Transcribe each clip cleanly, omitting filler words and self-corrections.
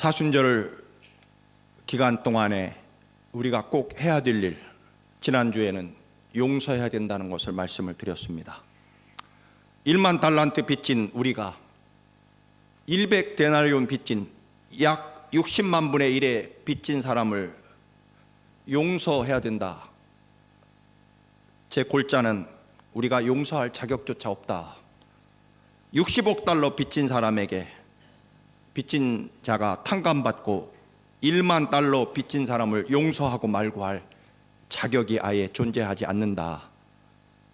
사순절 기간 동안에 우리가 꼭 해야 될 일, 지난주에는 용서해야 된다는 것을 말씀을 드렸습니다. 1만 달란트 빚진 우리가 100데나리온 빚진 약 60만 분의 1의 빚진 사람을 용서해야 된다. 제 골자는 우리가 용서할 자격조차 없다. 60억 달러 빚진 사람에게 빚진 자가 탕감받고 1만 달러 빚진 사람을 용서하고 말고 할 자격이 아예 존재하지 않는다.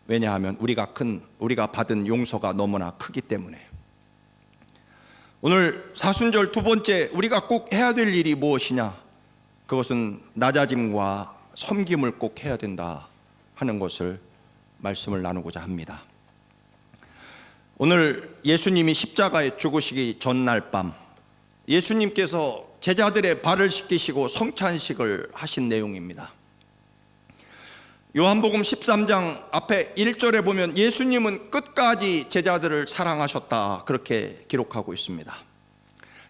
왜냐하면 우리가 받은 용서가 너무나 크기 때문에. 오늘 사순절 두 번째 우리가 꼭 해야 될 일이 무엇이냐? 그것은 낮아짐과 섬김을 꼭 해야 된다 하는 것을 말씀을 나누고자 합니다. 오늘 예수님이 십자가에 죽으시기 전날 밤 예수님께서 제자들의 발을 씻기시고 성찬식을 하신 내용입니다. 요한복음 13장 앞에 1절에 보면 예수님은 끝까지 제자들을 사랑하셨다, 그렇게 기록하고 있습니다.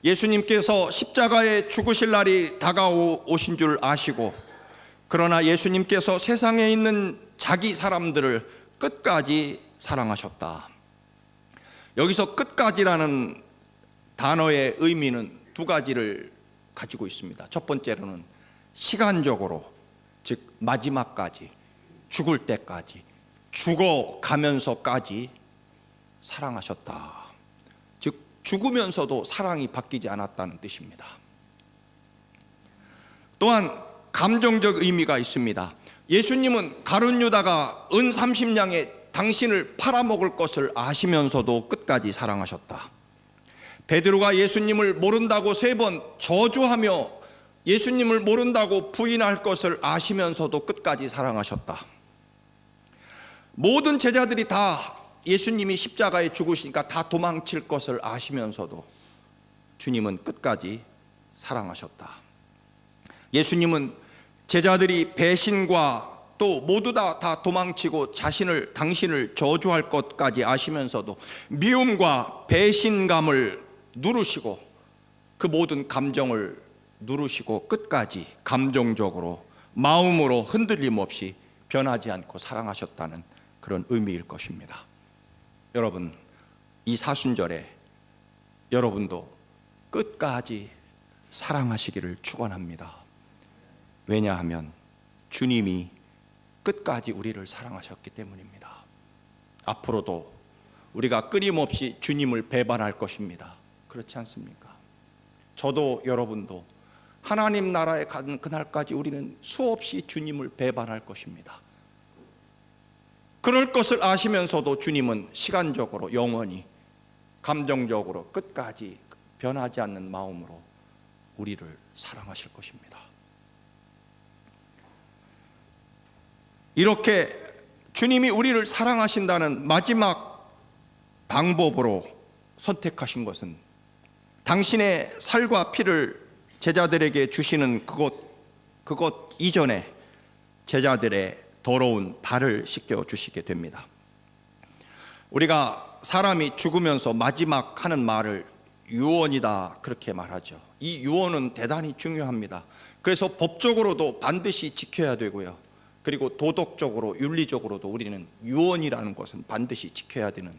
예수님께서 십자가에 죽으실 날이 다가오신 줄 아시고, 그러나 예수님께서 세상에 있는 자기 사람들을 끝까지 사랑하셨다. 여기서 끝까지라는 단어의 의미는 두 가지를 가지고 있습니다. 첫 번째로는 시간적으로, 즉 마지막까지, 죽을 때까지, 죽어가면서까지 사랑하셨다. 즉 죽으면서도 사랑이 바뀌지 않았다는 뜻입니다. 또한 감정적 의미가 있습니다. 예수님은 가룟 유다가 은 30냥에 당신을 팔아먹을 것을 아시면서도 끝까지 사랑하셨다. 베드로가 예수님을 모른다고 3번 저주하며 예수님을 모른다고 부인할 것을 아시면서도 끝까지 사랑하셨다. 모든 제자들이 다 예수님이 십자가에 죽으시니까 다 도망칠 것을 아시면서도 주님은 끝까지 사랑하셨다. 예수님은 제자들이 배신과 또 모두 다 도망치고 당신을 저주할 것까지 아시면서도 미움과 배신감을 누르시고 그 모든 감정을 누르시고 끝까지 감정적으로 마음으로 흔들림 없이 변하지 않고 사랑하셨다는 그런 의미일 것입니다. 여러분, 이 사순절에 여러분도 끝까지 사랑하시기를 축원합니다. 왜냐하면 주님이 끝까지 우리를 사랑하셨기 때문입니다. 앞으로도 우리가 끊임없이 주님을 배반할 것입니다. 그렇지 않습니까? 저도 여러분도 하나님 나라에 가는 그날까지 우리는 수없이 주님을 배반할 것입니다. 그럴 것을 아시면서도 주님은 시간적으로, 영원히, 감정적으로 끝까지 변하지 않는 마음으로 우리를 사랑하실 것입니다. 이렇게 주님이 우리를 사랑하신다는 마지막 방법으로 선택하신 것은 당신의 살과 피를 제자들에게 주시는 그것 이전에 제자들의 더러운 발을 씻겨 주시게 됩니다. 우리가 사람이 죽으면서 마지막 하는 말을 유언이다, 그렇게 말하죠. 이 유언은 대단히 중요합니다. 그래서 법적으로도 반드시 지켜야 되고요, 그리고 도덕적으로, 윤리적으로도 우리는 유언이라는 것은 반드시 지켜야 되는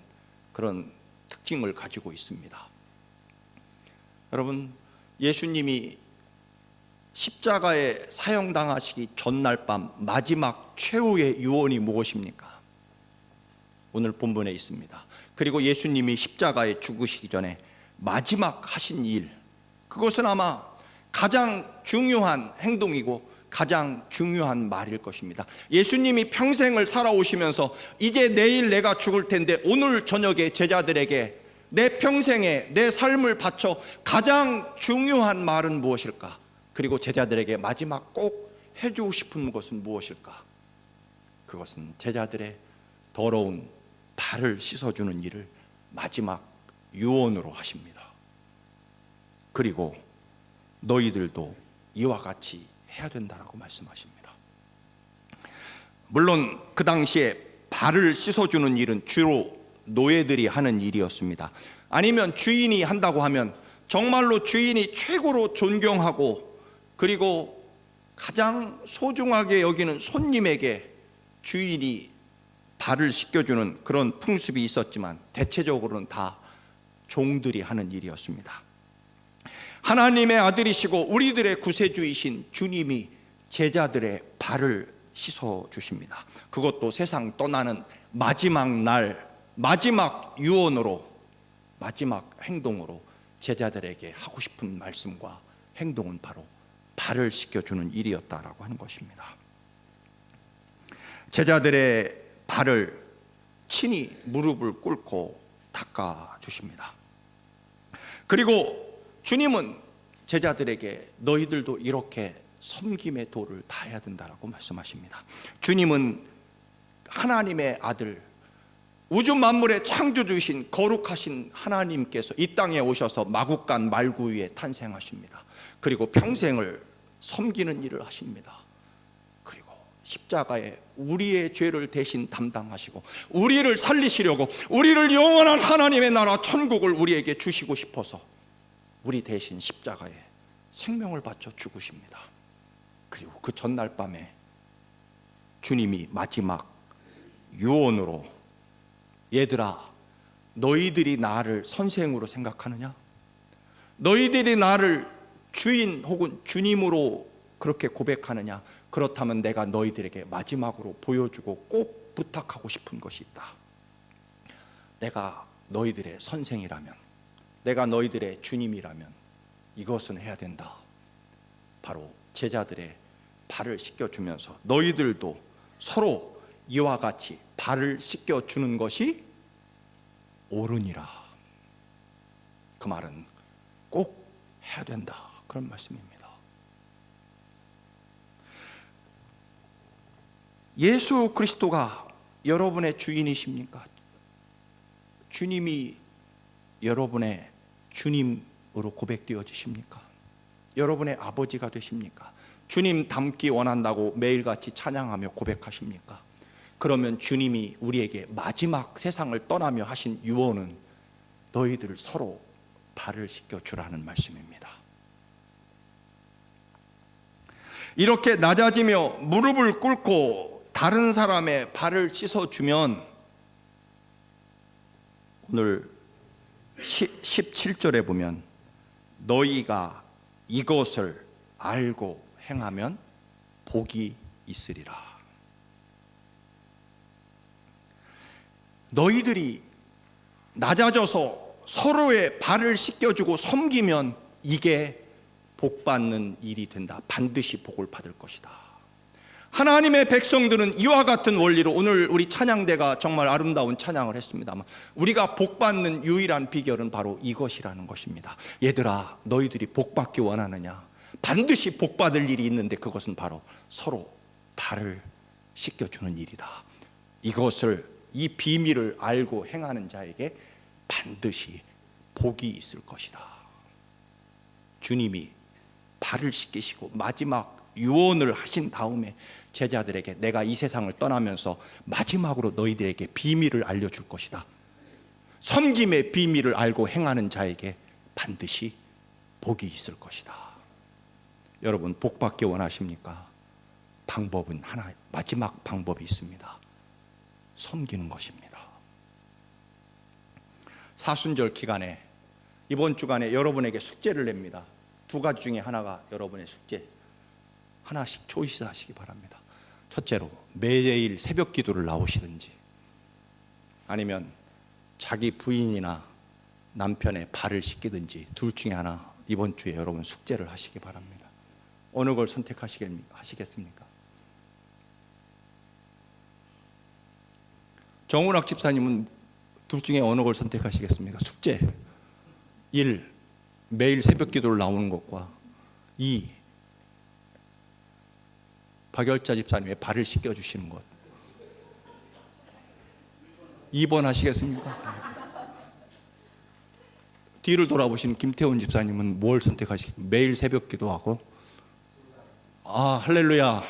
그런 특징을 가지고 있습니다. 여러분, 예수님이 십자가에 사형당하시기 전날 밤 마지막 최후의 유언이 무엇입니까? 오늘 본문에 있습니다. 그리고 예수님이 십자가에 죽으시기 전에 마지막 하신 일, 그것은 아마 가장 중요한 행동이고 가장 중요한 말일 것입니다. 예수님이 평생을 살아오시면서 이제 내일 내가 죽을 텐데 오늘 저녁에 제자들에게 내 평생에 내 삶을 바쳐 가장 중요한 말은 무엇일까? 그리고 제자들에게 마지막 꼭 해주고 싶은 것은 무엇일까? 그것은 제자들의 더러운 발을 씻어주는 일을 마지막 유언으로 하십니다. 그리고 너희들도 이와 같이 해야 된다라고 말씀하십니다. 물론 그 당시에 발을 씻어주는 일은 주로 노예들이 하는 일이었습니다. 아니면 주인이 한다고 하면 정말로 주인이 최고로 존경하고 그리고 가장 소중하게 여기는 손님에게 주인이 발을 씻겨주는 그런 풍습이 있었지만 대체적으로는 다 종들이 하는 일이었습니다. 하나님의 아들이시고 우리들의 구세주이신 주님이 제자들의 발을 씻어 주십니다. 그것도 세상 떠나는 마지막 날, 마지막 유언으로, 마지막 행동으로 제자들에게 하고 싶은 말씀과 행동은 바로 발을 씻겨주는 일이었다라고 하는 것입니다. 제자들의 발을 친히 무릎을 꿇고 닦아주십니다. 그리고 주님은 제자들에게 너희들도 이렇게 섬김의 도를 다해야 된다라고 말씀하십니다. 주님은 하나님의 아들, 우주 만물의 창조주이신 거룩하신 하나님께서 이 땅에 오셔서 마국간 말구 위에 탄생하십니다. 그리고 평생을 섬기는 일을 하십니다. 그리고 십자가에 우리의 죄를 대신 담당하시고 우리를 살리시려고 우리를 영원한 하나님의 나라 천국을 우리에게 주시고 싶어서 우리 대신 십자가에 생명을 바쳐 죽으십니다. 그리고 그 전날 밤에 주님이 마지막 유언으로 얘들아, 너희들이 나를 선생으로 생각하느냐? 너희들이 나를 주인 혹은 주님으로 그렇게 고백하느냐? 그렇다면 내가 너희들에게 마지막으로 보여주고 꼭 부탁하고 싶은 것이 있다. 내가 너희들의 선생이라면, 내가 너희들의 주님이라면 이것은 해야 된다. 바로 제자들의 발을 씻겨주면서 너희들도 서로 이와 같이 발을 씻겨주는 것이 옳으니라. 그 말은 꼭 해야 된다, 그런 말씀입니다. 예수 그리스도가 여러분의 주인이십니까? 주님이 여러분의 주님으로 고백되어지십니까? 여러분의 아버지가 되십니까? 주님 닮기 원한다고 매일같이 찬양하며 고백하십니까? 그러면 주님이 우리에게 마지막 세상을 떠나며 하신 유언은 너희들 서로 발을 씻겨주라는 말씀입니다. 이렇게 낮아지며 무릎을 꿇고 다른 사람의 발을 씻어주면 오늘 17절에 보면 너희가 이것을 알고 행하면 복이 있으리라. 너희들이 낮아져서 서로의 발을 씻겨주고 섬기면 이게 복받는 일이 된다. 반드시 복을 받을 것이다. 하나님의 백성들은 이와 같은 원리로 오늘 우리 찬양대가 정말 아름다운 찬양을 했습니다만 우리가 복받는 유일한 비결은 바로 이것이라는 것입니다. 얘들아, 너희들이 복받기 원하느냐? 반드시 복받을 일이 있는데 그것은 바로 서로 발을 씻겨주는 일이다. 이 비밀을 알고 행하는 자에게 반드시 복이 있을 것이다. 주님이 발을 씻기시고 마지막 유언을 하신 다음에 제자들에게 내가 이 세상을 떠나면서 마지막으로 너희들에게 비밀을 알려줄 것이다. 섬김의 비밀을 알고 행하는 자에게 반드시 복이 있을 것이다. 여러분, 복 받기 원하십니까? 방법은 하나, 마지막 방법이 있습니다. 섬기는 것입니다. 사순절 기간에 이번 주간에 여러분에게 숙제를 냅니다. 두 가지 중에 하나가 여러분의 숙제. 하나씩 초이스하시기 바랍니다. 첫째로 매일 새벽 기도를 나오시든지 아니면 자기 부인이나 남편의 발을 씻기든지 둘 중에 하나 이번 주에 여러분 숙제를 하시기 바랍니다. 어느 걸 선택하시겠습니까? 정운학 집사님은 둘 중에 어느 걸 선택하시겠습니까? 숙제 1. 매일 새벽 기도를 나오는 것과 2. 박열자 집사님의 발을 씻겨주시는 것. 2번 하시겠습니까? 뒤를 돌아보시는 김태훈 집사님은 뭘 선택하시겠습니까? 매일 새벽 기도하고 할렐루야.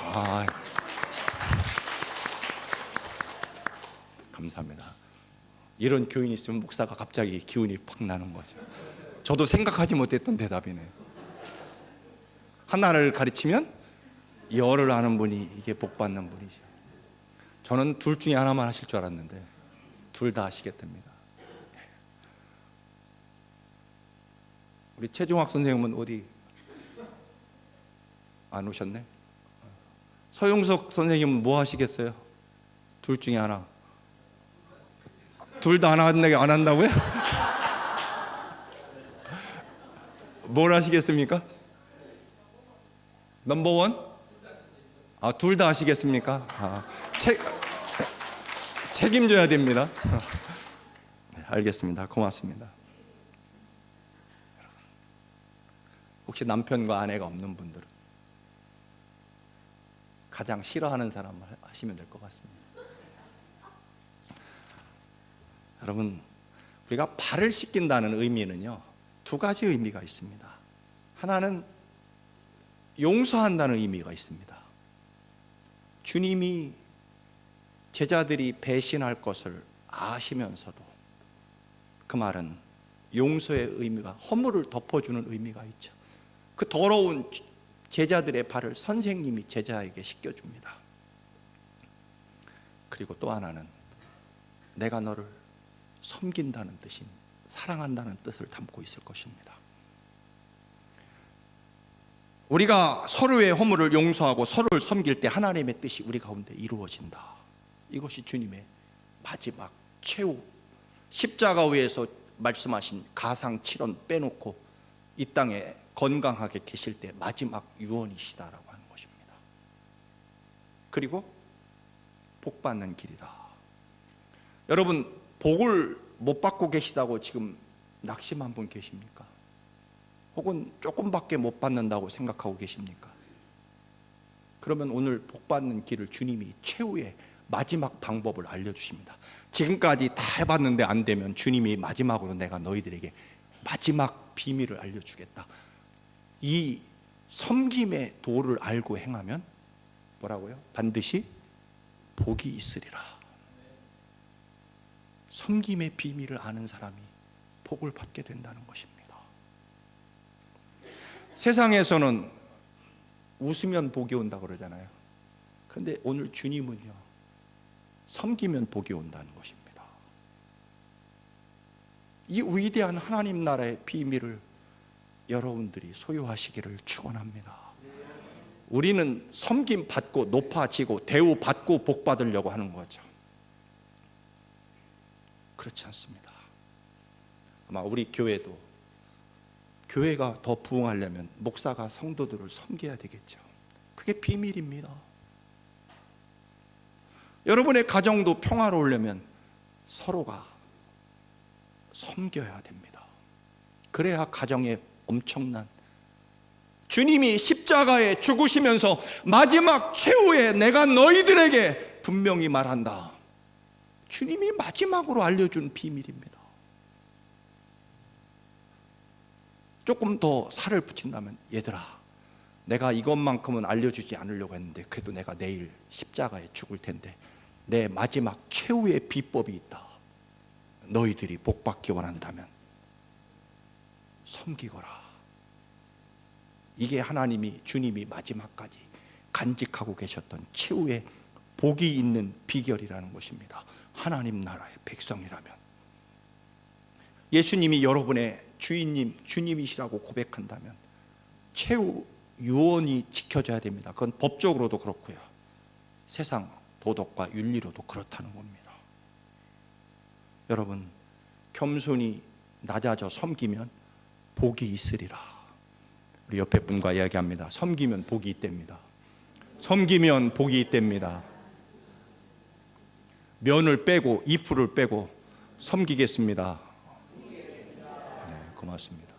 감사합니다. 이런 교인이 있으면 목사가 갑자기 기운이 팍 나는 거죠. 저도 생각하지 못했던 대답이네요. 하나를 가르치면 열을 아는 분이 이게 복 받는 분이죠. 저는 둘 중에 하나만 하실 줄 알았는데 둘 다 하시겠답니다. 우리 최종학 선생님은 어디 안 오셨네? 서용석 선생님은 뭐 하시겠어요? 둘 중에 하나. 둘 다 안 한다고요? 뭘 하시겠습니까? 넘버원? 둘 다 하시겠습니까? 책임져야 됩니다. 네, 알겠습니다. 고맙습니다. 혹시 남편과 아내가 없는 분들은 가장 싫어하는 사람을 하시면 될 것 같습니다. 여러분, 우리가 발을 씻긴다는 의미는요, 두 가지 의미가 있습니다. 하나는 용서한다는 의미가 있습니다. 주님이 제자들이 배신할 것을 아시면서도 그 말은 용서의 의미가, 허물을 덮어주는 의미가 있죠. 그 더러운 제자들의 발을 선생님이 제자에게 씻겨줍니다. 그리고 또 하나는 내가 너를 섬긴다는 뜻인, 사랑한다는 뜻을 담고 있을 것입니다. 우리가 서로의 허물을 용서하고 서로를 섬길 때 하나님의 뜻이 우리 가운데 이루어진다. 이것이 주님의 마지막 최후, 십자가 위에서 말씀하신 가상 7원 빼놓고 이 땅에 건강하게 계실 때 마지막 유언이시다라고 하는 것입니다. 그리고 복 받는 길이다. 여러분, 복을 못 받고 계시다고 지금 낙심한 분 계십니까? 혹은 조금밖에 못 받는다고 생각하고 계십니까? 그러면 오늘 복 받는 길을 주님이 최후의 마지막 방법을 알려주십니다. 지금까지 다 해봤는데 안 되면 주님이 마지막으로 내가 너희들에게 마지막 비밀을 알려주겠다. 이 섬김의 도를 알고 행하면 뭐라고요? 반드시 복이 있으리라. 섬김의 비밀을 아는 사람이 복을 받게 된다는 것입니다. 세상에서는 웃으면 복이 온다 그러잖아요. 그런데 오늘 주님은요, 섬기면 복이 온다는 것입니다. 이 위대한 하나님 나라의 비밀을 여러분들이 소유하시기를 축원합니다. 우리는 섬김 받고 높아지고 대우 받고 복 받으려고 하는 거죠. 그렇지 않습니다. 아마 우리 교회도, 교회가 더 부흥하려면 목사가 성도들을 섬겨야 되겠죠. 그게 비밀입니다. 여러분의 가정도 평화로우려면 서로가 섬겨야 됩니다. 그래야 가정에 엄청난, 주님이 십자가에 죽으시면서 마지막 최후에 내가 너희들에게 분명히 말한다. 주님이 마지막으로 알려준 비밀입니다. 조금 더 살을 붙인다면, 얘들아, 내가 이것만큼은 알려주지 않으려고 했는데 그래도 내가 내일 십자가에 죽을 텐데 내 마지막 최후의 비법이 있다. 너희들이 복받기 원한다면 섬기거라. 이게 하나님이, 주님이 마지막까지 간직하고 계셨던 최후의 복이 있는 비결이라는 것입니다. 하나님 나라의 백성이라면, 예수님이 여러분의 주인님, 주님이시라고 고백한다면 최후 유언이 지켜져야 됩니다. 그건 법적으로도 그렇고요, 세상 도덕과 윤리로도 그렇다는 겁니다. 여러분, 겸손히 낮아져 섬기면 복이 있으리라. 우리 옆에 분과 이야기합니다. 섬기면 복이 있답니다. 섬기면 복이 있답니다. 면을 빼고 이프를 빼고 섬기겠습니다. 네, 고맙습니다.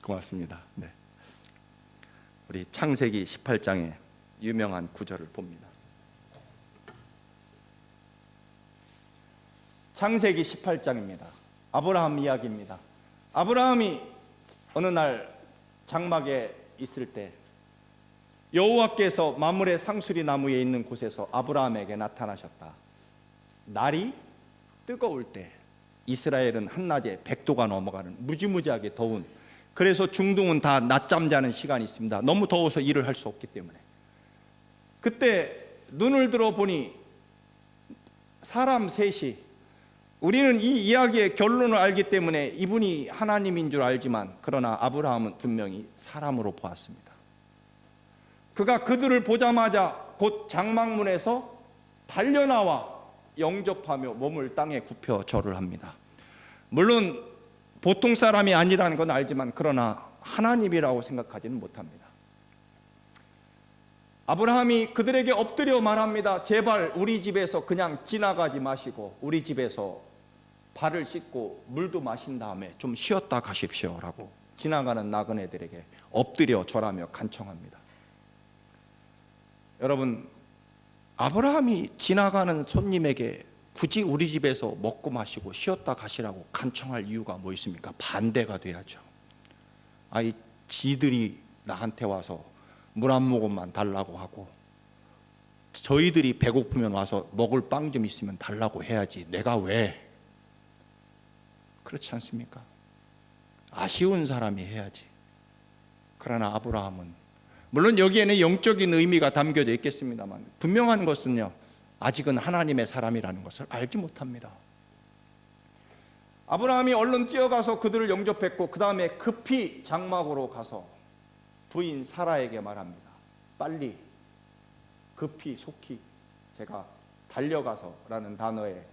고맙습니다. 네. 우리 창세기 18장의 유명한 구절을 봅니다. 창세기 18장입니다. 아브라함 이야기입니다. 아브라함이 어느 날 장막에 있을 때 여호와께서 마므레 상수리 나무에 있는 곳에서 아브라함에게 나타나셨다. 날이 뜨거울 때 이스라엘은 한낮에 100도가 넘어가는 무지무지하게 더운, 그래서 중동은 다 낮잠 자는 시간이 있습니다. 너무 더워서 일을 할 수 없기 때문에. 그때 눈을 들어 보니 사람 셋이, 우리는 이 이야기의 결론을 알기 때문에 이분이 하나님인 줄 알지만, 그러나 아브라함은 분명히 사람으로 보았습니다. 그가 그들을 보자마자 곧 장막문에서 달려나와 영접하며 몸을 땅에 굽혀 절을 합니다. 물론 보통 사람이 아니라는 건 알지만, 그러나 하나님이라고 생각하지는 못합니다. 아브라함이 그들에게 엎드려 말합니다. 제발 우리 집에서 그냥 지나가지 마시고 우리 집에서 발을 씻고 물도 마신 다음에 좀 쉬었다 가십시오라고 지나가는 나그네들에게 엎드려 절하며 간청합니다. 여러분, 아브라함이 지나가는 손님에게 굳이 우리 집에서 먹고 마시고 쉬었다 가시라고 간청할 이유가 뭐 있습니까? 반대가 돼야죠. 아이, 지들이 나한테 와서 물 한 모금만 달라고 하고, 저희들이 배고프면 와서 먹을 빵 좀 있으면 달라고 해야지 내가 왜? 그렇지 않습니까? 아쉬운 사람이 해야지. 그러나 아브라함은, 물론 여기에는 영적인 의미가 담겨져 있겠습니다만, 분명한 것은요, 아직은 하나님의 사람이라는 것을 알지 못합니다. 아브라함이 얼른 뛰어가서 그들을 영접했고, 그 다음에 급히 장막으로 가서 부인 사라에게 말합니다. 빨리, 급히, 속히, 제가 달려가서 라는 단어에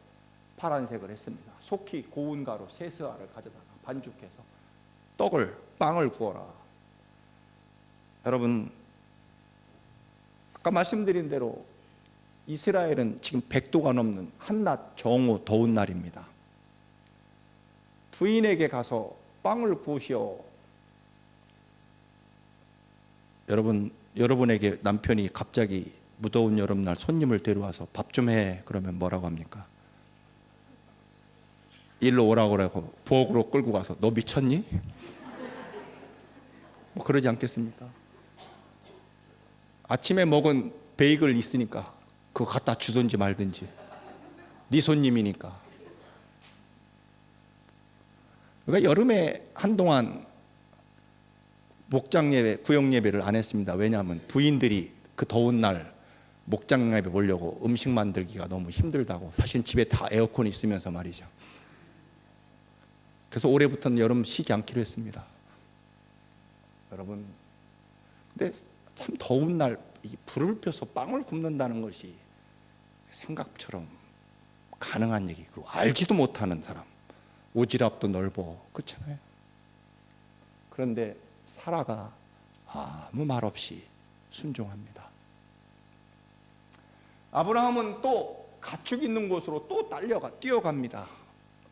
파란색을 했습니다. 속히 고운 가루 세스알을 가져다가 반죽해서 빵을 구워라. 여러분, 아까 말씀드린 대로 이스라엘은 지금 100도가 넘는 한낮 정오 더운 날입니다. 부인에게 가서 빵을 구우시오. 여러분에게 남편이 갑자기 무더운 여름날 손님을 데려와서 밥 좀 해 그러면 뭐라고 합니까? 일로 오라고 그러고 부엌으로 끌고 가서 너 미쳤니? 뭐 그러지 않겠습니까? 아침에 먹은 베이글 있으니까 그거 갖다 주든지 말든지, 네 손님이니까. 그러니까 여름에 한동안 목장 예배, 구역 예배를 안 했습니다. 왜냐하면 부인들이 그 더운 날 목장 예배 보려고 음식 만들기가 너무 힘들다고. 사실 집에 다 에어컨이 있으면서 말이죠. 그래서 올해부터는 여름 쉬지 않기로 했습니다. 여러분, 근데 참 더운 날 이 불을 펴서 빵을 굽는다는 것이 생각처럼 가능한 얘기, 그리고 알지도 못하는 사람, 오지랖도 넓어, 그렇잖아요. 그런데 사라가 아무 말 없이 순종합니다. 아브라함은 또 가축 있는 곳으로 또 뛰어갑니다.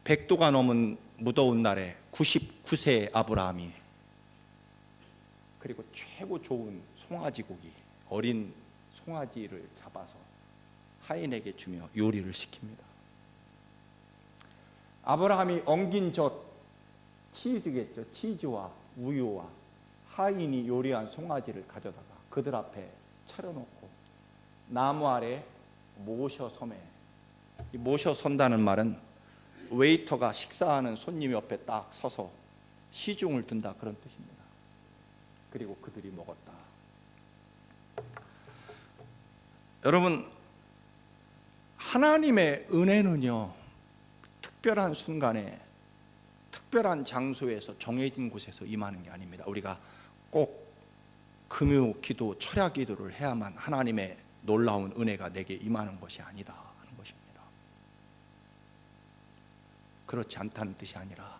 100도가 넘은 무더운 날에 99세의 아브라함이, 그리고 최고 좋은 송아지 고기, 어린 송아지를 잡아서 하인에게 주며 요리를 시킵니다. 아브라함이 엉긴 젖, 치즈겠죠. 치즈와 우유와 하인이 요리한 송아지를 가져다가 그들 앞에 차려놓고 나무 아래 모셔 서매. 이 모셔 선다는 말은 웨이터가 식사하는 손님 옆에 딱 서서 시중을 든다, 그런 뜻입니다. 그리고 그들이 먹었다. 여러분, 하나님의 은혜는요, 특별한 순간에 특별한 장소에서 정해진 곳에서 임하는 게 아닙니다. 우리가 꼭 금요 기도, 철야 기도를 해야만 하나님의 놀라운 은혜가 내게 임하는 것이 아니다 하는 것입니다. 그렇지 않다는 뜻이 아니라,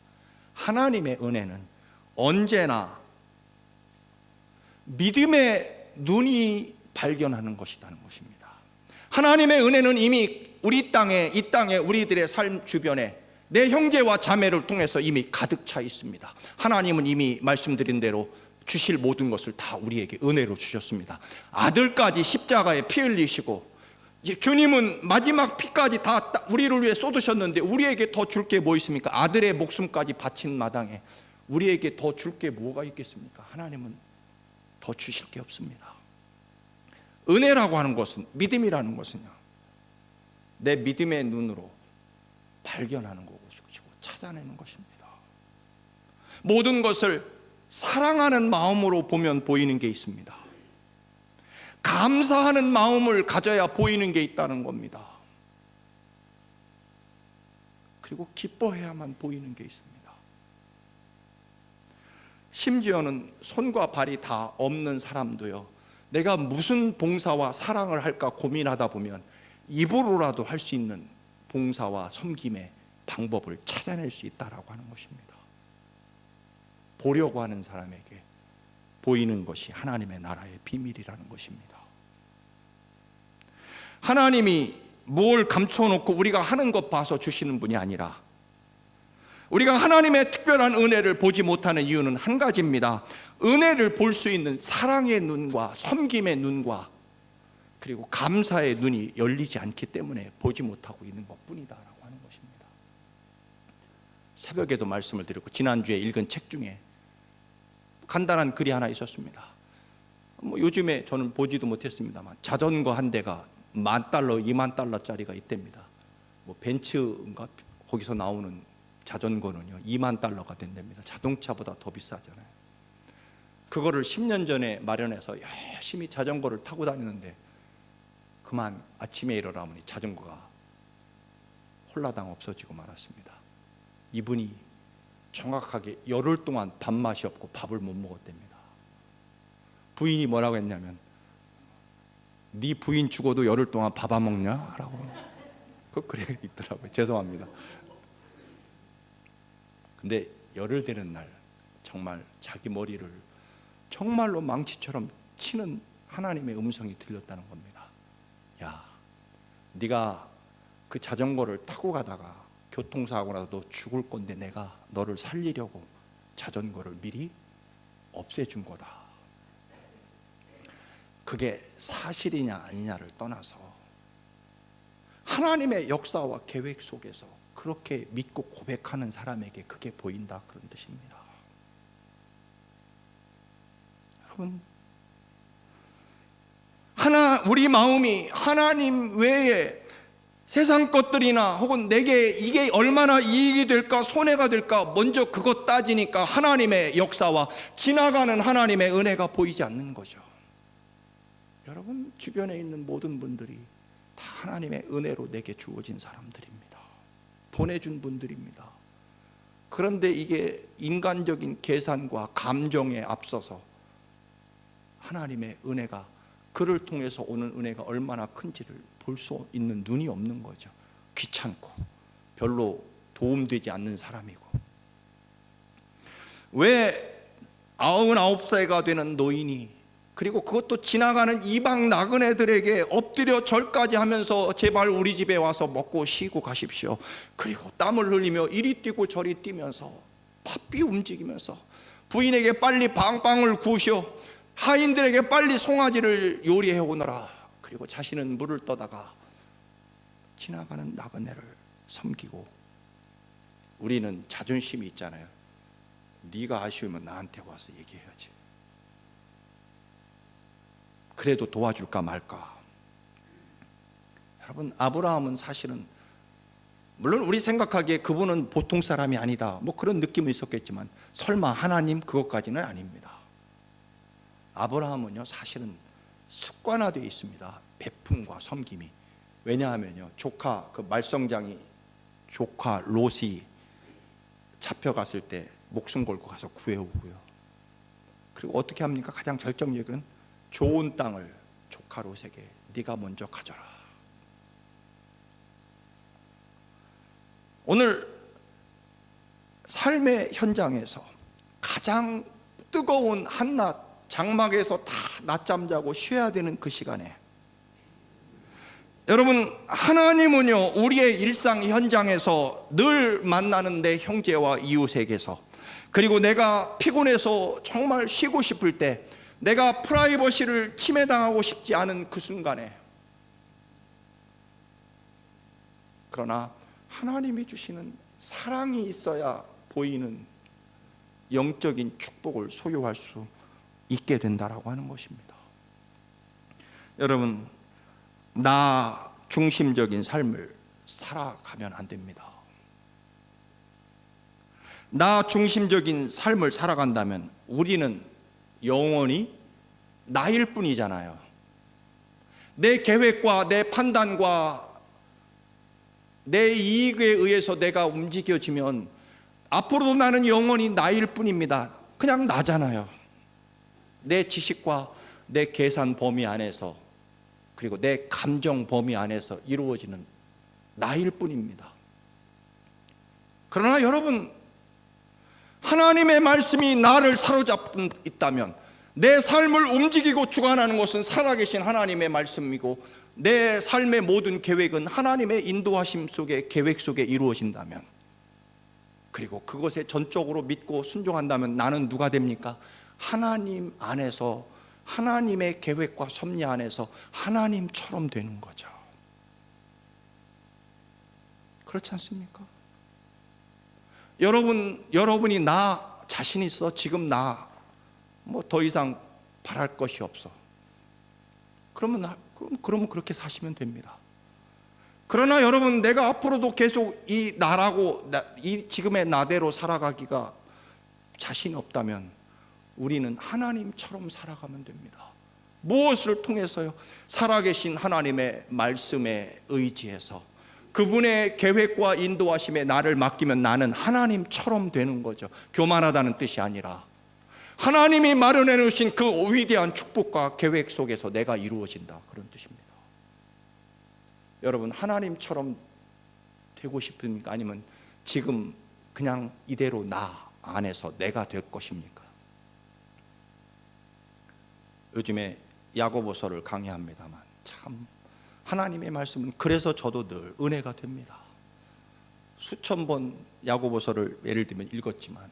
하나님의 은혜는 언제나 믿음의 눈이 발견하는 것이라는 것입니다. 하나님의 은혜는 이미 이 땅에 우리들의 삶 주변에 내 형제와 자매를 통해서 이미 가득 차 있습니다. 하나님은 이미 말씀드린 대로 주실 모든 것을 다 우리에게 은혜로 주셨습니다. 아들까지 십자가에 피 흘리시고, 주님은 마지막 피까지 다 우리를 위해 쏟으셨는데 우리에게 더 줄 게 뭐 있습니까? 아들의 목숨까지 바친 마당에 우리에게 더 줄 게 뭐가 있겠습니까? 하나님은 더 주실 게 없습니다. 은혜라고 하는 것은, 믿음이라는 것은요, 내 믿음의 눈으로 발견하는 것이고 찾아내는 것입니다. 모든 것을 사랑하는 마음으로 보면 보이는 게 있습니다. 감사하는 마음을 가져야 보이는 게 있다는 겁니다. 그리고 기뻐해야만 보이는 게 있습니다. 심지어는 손과 발이 다 없는 사람도요, 내가 무슨 봉사와 사랑을 할까 고민하다 보면 입으로라도 할 수 있는 봉사와 섬김의 방법을 찾아낼 수 있다라고 하는 것입니다. 보려고 하는 사람에게 보이는 것이 하나님의 나라의 비밀이라는 것입니다. 하나님이 뭘 감춰놓고 우리가 하는 것 봐서 주시는 분이 아니라, 우리가 하나님의 특별한 은혜를 보지 못하는 이유는 한 가지입니다. 은혜를 볼 수 있는 사랑의 눈과 섬김의 눈과 그리고 감사의 눈이 열리지 않기 때문에 보지 못하고 있는 것뿐이다라고 하는 것입니다. 새벽에도 말씀을 드렸고 지난주에 읽은 책 중에 간단한 글이 하나 있었습니다. 요즘에 저는 보지도 못했습니다만 자전거 한 대가 $10,000, $20,000짜리가 있답니다. 벤츠인가 거기서 나오는 자전거는요 $20,000가 된답니다. 자동차보다 더 비싸잖아요. 그거를 10년 전에 마련해서 열심히 자전거를 타고 다니는데 그만 아침에 일어나면 자전거가 홀라당 없어지고 말았습니다. 이분이 정확하게 열흘 동안 밥맛이 없고 밥을 못 먹었답니다. 부인이 뭐라고 했냐면, 네 부인 죽어도 열흘 동안 밥 안 먹냐? 라고 그래 있더라고요. 죄송합니다. 근데 열흘 되는 날 정말 자기 머리를 정말로 망치처럼 치는 하나님의 음성이 들렸다는 겁니다. 야, 네가 그 자전거를 타고 가다가 교통사고 나서 너 죽을 건데 내가 너를 살리려고 자전거를 미리 없애준 거다. 그게 사실이냐 아니냐를 떠나서 하나님의 역사와 계획 속에서 그렇게 믿고 고백하는 사람에게 그게 보인다, 그런 뜻입니다. 여러분, 우리 마음이 하나님 외에 세상 것들이나 혹은 내게 이게 얼마나 이익이 될까 손해가 될까 먼저 그것 따지니까 하나님의 역사와 지나가는 하나님의 은혜가 보이지 않는 거죠. 여러분, 주변에 있는 모든 분들이 다 하나님의 은혜로 내게 주어진 사람들입니다. 보내준 분들입니다. 그런데 이게 인간적인 계산과 감정에 앞서서 하나님의 은혜가, 그를 통해서 오는 은혜가 얼마나 큰지를 볼 수 있는 눈이 없는 거죠. 귀찮고 별로 도움되지 않는 사람이고. 왜 99세가 되는 노인이, 그리고 그것도 지나가는 이방 나그네들에게 엎드려 절까지 하면서 제발 우리 집에 와서 먹고 쉬고 가십시오, 그리고 땀을 흘리며 이리 뛰고 저리 뛰면서 바삐 움직이면서 부인에게 빨리 방빵을 구우시오, 하인들에게 빨리 송아지를 요리해 오너라, 그리고 자신은 물을 떠다가 지나가는 나그네를 섬기고, 우리는 자존심이 있잖아요. 네가 아쉬우면 나한테 와서 얘기해야지. 그래도 도와줄까 말까. 여러분, 아브라함은 사실은 물론 우리 생각하기에 그분은 보통 사람이 아니다, 그런 느낌은 있었겠지만 설마 하나님 그것까지는 아닙니다. 아브라함은요 사실은 습관화되어 있습니다. 베품과 섬김이. 왜냐하면요, 조카 그 말썽장이 조카 롯이 잡혀갔을 때 목숨 걸고 가서 구해오고요. 그리고 어떻게 합니까? 가장 결정적인 좋은 땅을 조카 롯에게 네가 먼저 가져라. 오늘 삶의 현장에서 가장 뜨거운 한낮, 장막에서 다 낮잠 자고 쉬어야 되는 그 시간에, 여러분, 하나님은요 우리의 일상 현장에서 늘 만나는 내 형제와 이웃에게서, 그리고 내가 피곤해서 정말 쉬고 싶을 때, 내가 프라이버시를 침해당하고 싶지 않은 그 순간에, 그러나 하나님이 주시는 사랑이 있어야 보이는 영적인 축복을 소유할 수 있게 된다라고 하는 것입니다. 여러분, 나 중심적인 삶을 살아가면 안 됩니다. 나 중심적인 삶을 살아간다면 우리는 영원히 나일 뿐이잖아요. 내 계획과 내 판단과 내 이익에 의해서 내가 움직여지면 앞으로도 나는 영원히 나일 뿐입니다. 그냥 나잖아요. 내 지식과 내 계산 범위 안에서, 그리고 내 감정 범위 안에서 이루어지는 나일 뿐입니다. 그러나 여러분, 하나님의 말씀이 나를 사로잡고 있다면, 내 삶을 움직이고 주관하는 것은 살아계신 하나님의 말씀이고, 내 삶의 모든 계획은 하나님의 인도하심 속에, 계획 속에 이루어진다면, 그리고 그것에 전적으로 믿고 순종한다면 나는 누가 됩니까? 하나님 안에서, 하나님의 계획과 섭리 안에서 하나님처럼 되는 거죠. 그렇지 않습니까? 여러분이 나 자신 있어? 지금 나 뭐 더 이상 바랄 것이 없어. 그러면 그렇게 사시면 됩니다. 그러나 여러분, 내가 앞으로도 계속 이 나라고, 이 지금의 나대로 살아가기가 자신이 없다면 우리는 하나님처럼 살아가면 됩니다. 무엇을 통해서요? 살아계신 하나님의 말씀에 의지해서 그분의 계획과 인도하심에 나를 맡기면 나는 하나님처럼 되는 거죠. 교만하다는 뜻이 아니라 하나님이 마련해 놓으신 그 위대한 축복과 계획 속에서 내가 이루어진다, 그런 뜻입니다. 여러분, 하나님처럼 되고 싶습니까? 아니면 지금 그냥 이대로 나 안에서 내가 될 것입니까? 요즘에 야고보서를 강의합니다만 참 하나님의 말씀은 그래서 저도 늘 은혜가 됩니다. 수천 번 야고보서를 예를 들면 읽었지만,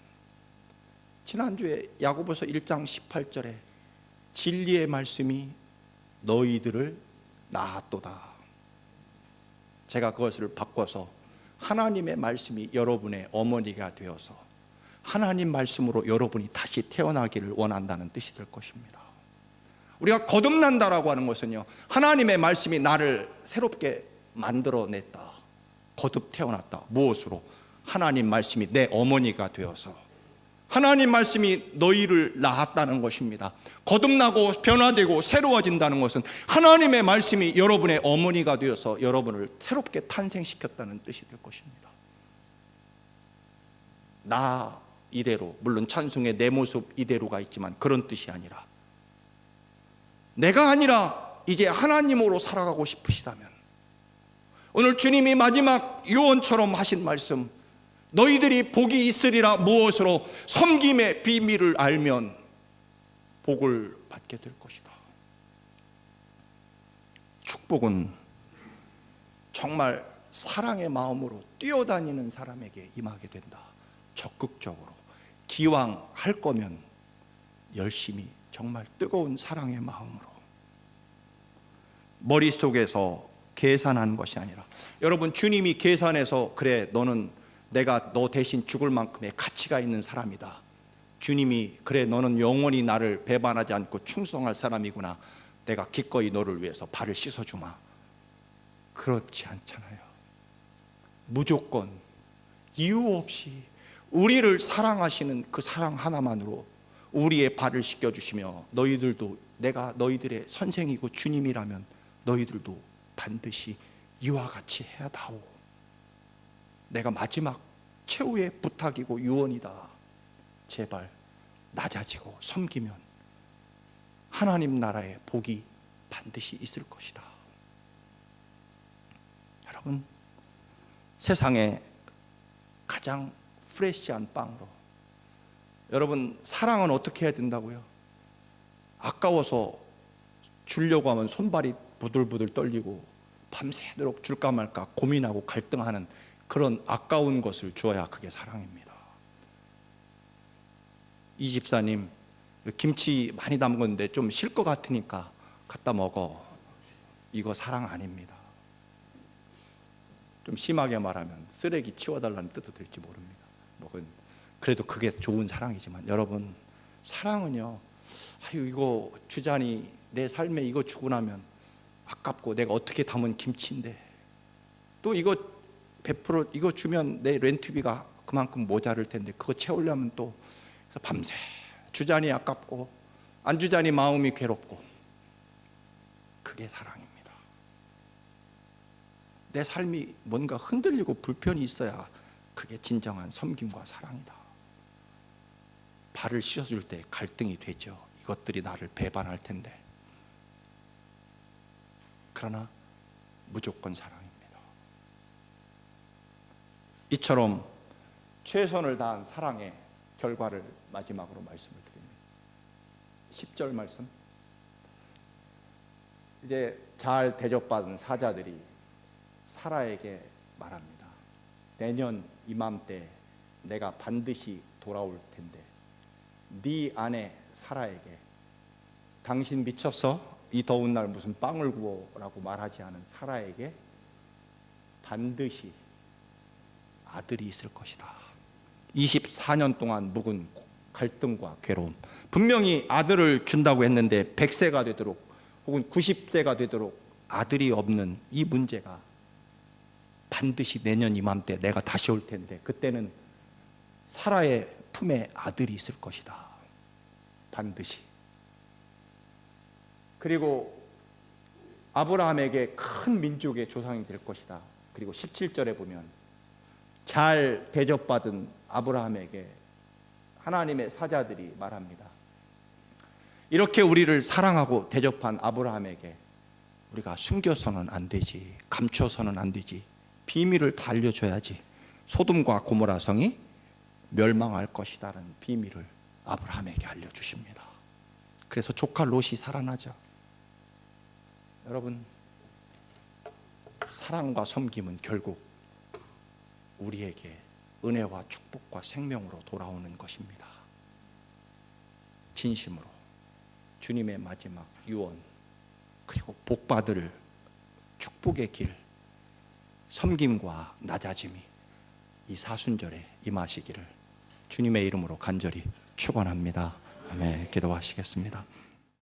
지난주에 야고보서 1장 18절에 진리의 말씀이 너희들을 낳았도다. 제가 그것을 바꿔서 하나님의 말씀이 여러분의 어머니가 되어서 하나님 말씀으로 여러분이 다시 태어나기를 원한다는 뜻이 될 것입니다. 우리가 거듭난다라고 하는 것은요, 하나님의 말씀이 나를 새롭게 만들어냈다, 거듭 태어났다. 무엇으로? 하나님 말씀이 내 어머니가 되어서 하나님 말씀이 너희를 낳았다는 것입니다. 거듭나고 변화되고 새로워진다는 것은 하나님의 말씀이 여러분의 어머니가 되어서 여러분을 새롭게 탄생시켰다는 뜻이 될 것입니다. 나 이대로, 물론 찬송의 내 모습 이대로가 있지만 그런 뜻이 아니라, 내가 아니라 이제 하나님으로 살아가고 싶으시다면 오늘 주님이 마지막 유언처럼 하신 말씀, 너희들이 복이 있으리라. 무엇으로? 섬김의 비밀을 알면 복을 받게 될 것이다. 축복은 정말 사랑의 마음으로 뛰어다니는 사람에게 임하게 된다. 적극적으로, 기왕 할 거면 열심히, 정말 뜨거운 사랑의 마음으로, 머릿속에서 계산하는 것이 아니라, 여러분, 주님이 계산해서 그래, 너는 내가 너 대신 죽을 만큼의 가치가 있는 사람이다. 주님이 그래, 너는 영원히 나를 배반하지 않고 충성할 사람이구나. 내가 기꺼이 너를 위해서 발을 씻어주마. 그렇지 않잖아요. 무조건 이유 없이 우리를 사랑하시는 그 사랑 하나만으로 우리의 발을 씻겨주시며, 너희들도, 내가 너희들의 선생이고 주님이라면 너희들도 반드시 이와 같이 해야 다오. 내가 마지막 최후의 부탁이고 유언이다. 제발 낮아지고 섬기면 하나님 나라의 복이 반드시 있을 것이다. 여러분, 세상에 가장 프레시한 빵으로, 여러분, 사랑은 어떻게 해야 된다고요? 아까워서 주려고 하면 손발이 부들부들 떨리고 밤새도록 줄까 말까 고민하고 갈등하는 그런 아까운 것을 주어야 그게 사랑입니다. 이 집사님, 김치 많이 담궜는데 좀 실 것 같으니까 갖다 먹어. 이거 사랑 아닙니다. 좀 심하게 말하면 쓰레기 치워달라는 뜻도 될지 모릅니다. 그래도 그게 좋은 사랑이지만, 여러분, 사랑은요, 아유, 이거 주자니 내 삶에 이거 주고 나면 아깝고, 내가 어떻게 담은 김치인데 또 이거 100% 이거 주면 내 렌트비가 그만큼 모자랄 텐데 그거 채우려면 또 밤새 주자니 아깝고 안 주자니 마음이 괴롭고, 그게 사랑입니다. 내 삶이 뭔가 흔들리고 불편이 있어야 그게 진정한 섬김과 사랑이다. 발을 씻어줄 때 갈등이 되죠. 이것들이 나를 배반할 텐데. 그러나 무조건 사랑입니다. 이처럼 최선을 다한 사랑의 결과를 마지막으로 말씀을 드립니다. 10절 말씀. 이제 잘 대접받은 사자들이 사라에게 말합니다. 내년 이맘때 내가 반드시 돌아올 텐데 네 아내 사라에게 당신 미쳤어? 이 더운 날 무슨 빵을 구워라고 말하지 않은 사라에게 반드시 아들이 있을 것이다. 24년 동안 묵은 갈등과 괴로움, 분명히 아들을 준다고 했는데 100세가 되도록 혹은 90세가 되도록 아들이 없는 이 문제가 반드시 내년 이맘때 내가 다시 올 텐데 그때는 사라의 품에 아들이 있을 것이다. 반드시. 그리고 아브라함에게 큰 민족의 조상이 될 것이다. 그리고 17절에 보면 잘 대접받은 아브라함에게 하나님의 사자들이 말합니다. 이렇게 우리를 사랑하고 대접한 아브라함에게 우리가 숨겨서는 안 되지, 감춰서는 안 되지, 비밀을 다 알려줘야지. 소돔과 고모라 성이 멸망할 것이라는 비밀을 아브라함에게 알려주십니다. 그래서 조카 롯이 살아나죠. 여러분, 사랑과 섬김은 결국 우리에게 은혜와 축복과 생명으로 돌아오는 것입니다. 진심으로 주님의 마지막 유언, 그리고 복받을 축복의 길, 섬김과 낮아짐이 이 사순절에 임하시기를 주님의 이름으로 간절히 축원합니다. 아멘. 기도하시겠습니다.